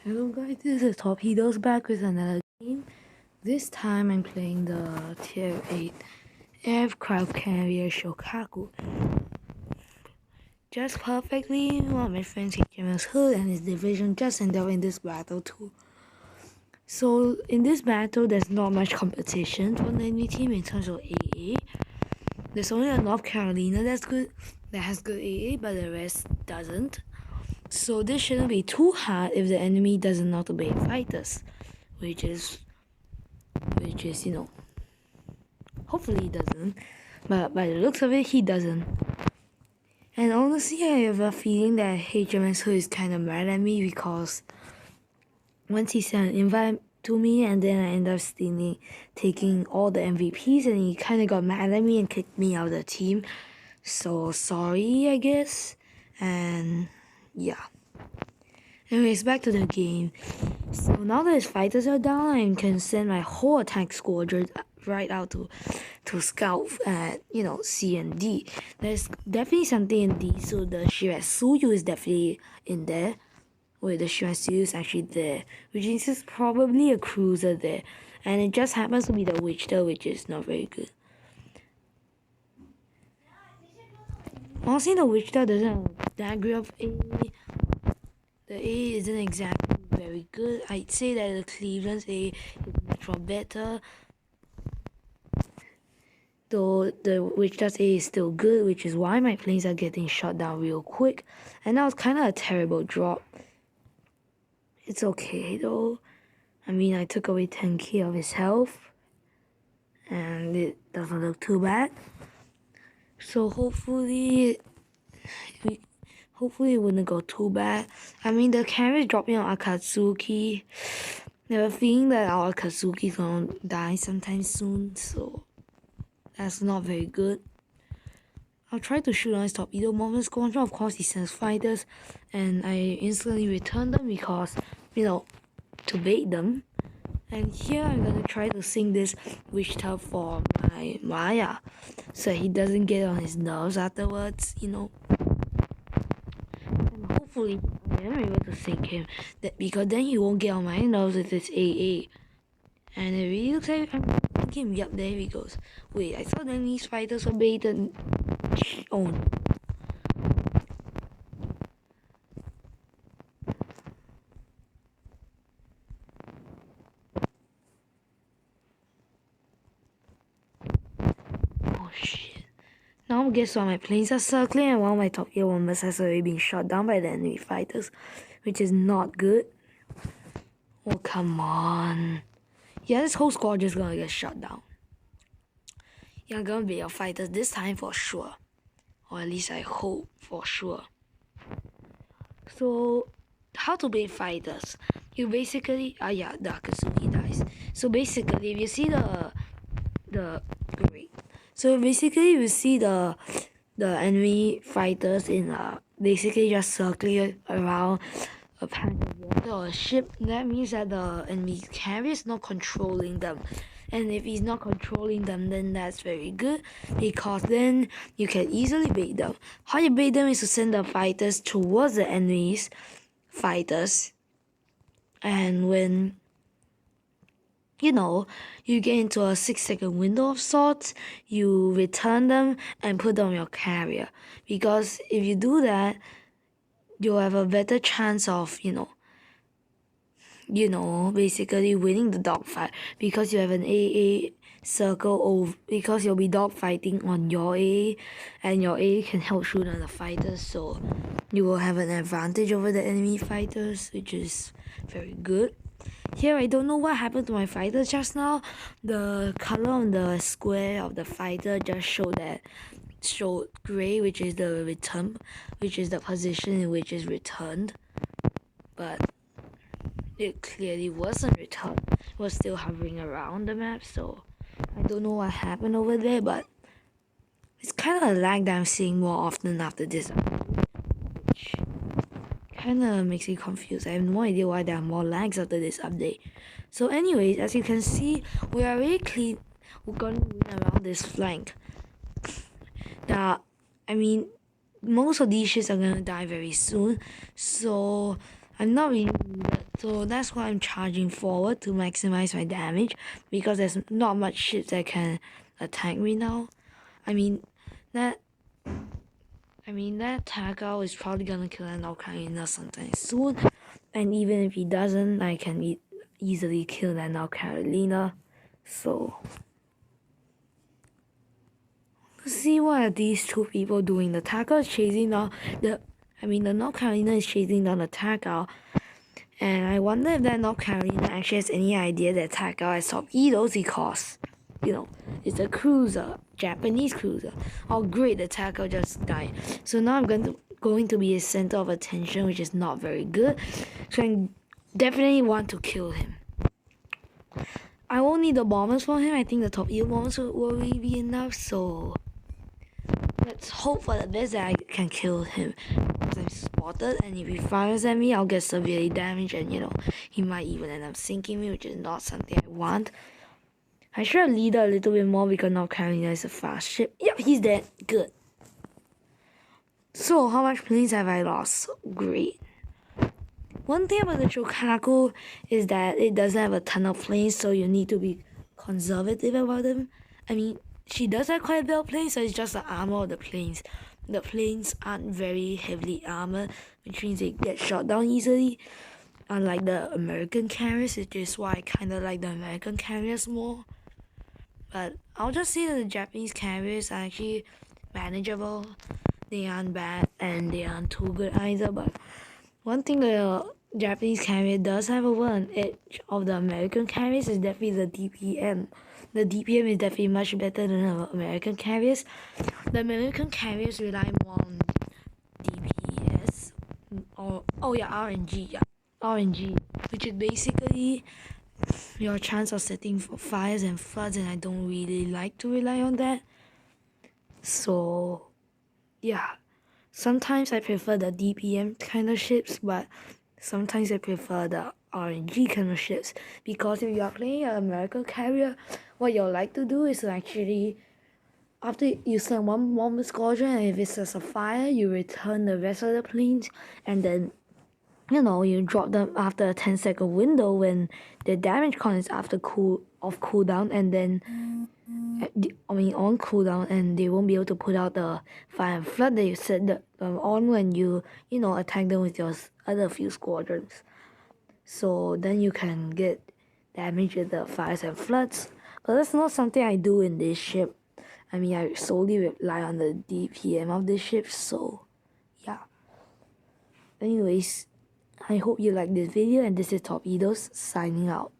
Hello guys, this is Torpedoes back with another game. This time I'm playing the Tier 8 aircraft carrier Shokaku. Just perfectly, one of my friends was hurt and his division just ended up in this battle too. So in this battle there's not much competition for the enemy team in terms of AA. There's only a North Carolina that has good AA, but the rest doesn't. So this shouldn't be too hard if the enemy doesn't know to bait fighters, which is hopefully he doesn't, but by the looks of it he doesn't. And honestly, I have a feeling that HMS is kind of mad at me because once he sent an invite to me and then I ended up taking all the MVPs and he kind of got mad at me and kicked me out of the team. So sorry, I guess. And yeah. Anyways, back to the game. So now that his fighters are down, I can send my whole attack squadron right out to scout at, C and D. There's definitely something in D, so the Shirasuyu is definitely in there. Wait, the Shirasuyu is actually there, which is probably a cruiser there. And it just happens to be the Wichita, which is not very good. Honestly, the Wichita doesn't have that great of A. The A isn't exactly very good. I'd say that the Cleveland's A is much more better. Though the Wichita's A is still good, which is why my planes are getting shot down real quick. And that was kind of a terrible drop. It's okay though. I mean, I took away 10k of his health. And it doesn't look too bad. So hopefully it wouldn't go too bad. I mean, the camera is dropping on Akatsuki. I have a feeling that our Akatsuki is gonna die sometime soon, so that's not very good. I'll try to shoot on his torpedo movement squadron. Of course, he sends fighters, and I instantly return them because, to bait them. And here I'm gonna try to sing this Wichita for my Maya, so he doesn't get on his nerves afterwards, And hopefully I am able to sink him, because then he won't get on my nerves with his AA. And it really looks like I'm thinking, yep, there he goes. Wait, I thought these fighters were baited. Oh no. Oh shit. Now guess what, my planes are circling and one of my top tier bombers has already been shot down by the enemy fighters, which is not good. Oh come on. Yeah, this whole squad is gonna get shot down. You're gonna be your fighters this time for sure. Or at least I hope for sure. So, how to bait fighters? You basically, the Akatsuki dies. So basically, if you see great. So basically, you see the enemy fighters in basically just circling around a patch of water or a ship. That means that the enemy carrier is not controlling them. And if he's not controlling them, then that's very good, because then you can easily bait them. How you bait them is to send the fighters towards the enemy's fighters. And when, you get into a 6-second window of sorts, you return them and put them on your carrier. Because if you do that, you'll have a better chance of, basically winning the dogfight, because you have an AA circle over, because you'll be dogfighting on your AA, and your AA can help shoot on the fighters, so you will have an advantage over the enemy fighters, which is very good. Here, I don't know what happened to my fighter just now. The color on the square of the fighter just showed gray, which is the return, which is the position in which is returned. But it clearly wasn't returned. It was still hovering around the map, so I don't know what happened over there, but it's kind of a lag that I'm seeing more often after this update, which kind of makes me confused. I have no idea why there are more lags after this update. So anyways, as you can see, we are really clean. We're going to win around this flank. Most of these ships are going to die very soon, so I'm not really needed, so that's why I'm charging forward to maximize my damage, because there's not much ships that can attack me now. I mean that Takao is probably gonna kill an Ocarina sometime soon, and even if he doesn't, I can easily kill that Ocarina. So let's see what are these two people doing. The Takao is chasing down the North Carolina is chasing down the Takao. And I wonder if that North Carolina actually has any idea that Takao has torpedoes because, it's a cruiser, Japanese cruiser. Oh great, the Takao just died. So now I'm going to be a center of attention, which is not very good. So I definitely want to kill him. I won't need the bombers for him. I think the torpedo bombers will be enough. So let's hope for the best that I can kill him. Because I'm spotted, and if he fires at me, I'll get severely damaged, and he might even end up sinking me, which is not something I want. I should have leaded a little bit more because North Carolina is a fast ship. Yep, he's dead. Good. So, how much planes have I lost? Great. One thing about the Shokaku is that it doesn't have a ton of planes, so you need to be conservative about them. I mean, she does have quite a bit of planes, so it's just the armor of the planes. The planes aren't very heavily armored, which means they get shot down easily. Unlike the American carriers, which is why I kind of like the American carriers more. But I'll just say that the Japanese carriers are actually manageable. They aren't bad, and they aren't too good either. But one thing the Japanese carrier does have over an edge of the American carriers is definitely the DPM. The DPM is definitely much better than the American carriers. The American carriers rely more on DPS, or RNG, RNG, which is basically your chance of setting for fires and floods, and I don't really like to rely on that. So yeah, sometimes I prefer the DPM kind of ships, but sometimes I prefer the RNG kind of ships, because if you are playing an American carrier, what you'll like to do is to actually, after you send one bomber squadron, and if it's a fire, you return the rest of the planes, and then you drop them after a 10-second window when the damage count is after cooldown, and then on cooldown, and they won't be able to put out the fire and flood that you set on when you attack them with your other few squadrons. So then you can get damage with the fires and floods. But that's not something I do in this ship. I mean, I solely rely on the DPM of this ship, so yeah. Anyways, I hope you like this video, and this is Torpedoes signing out.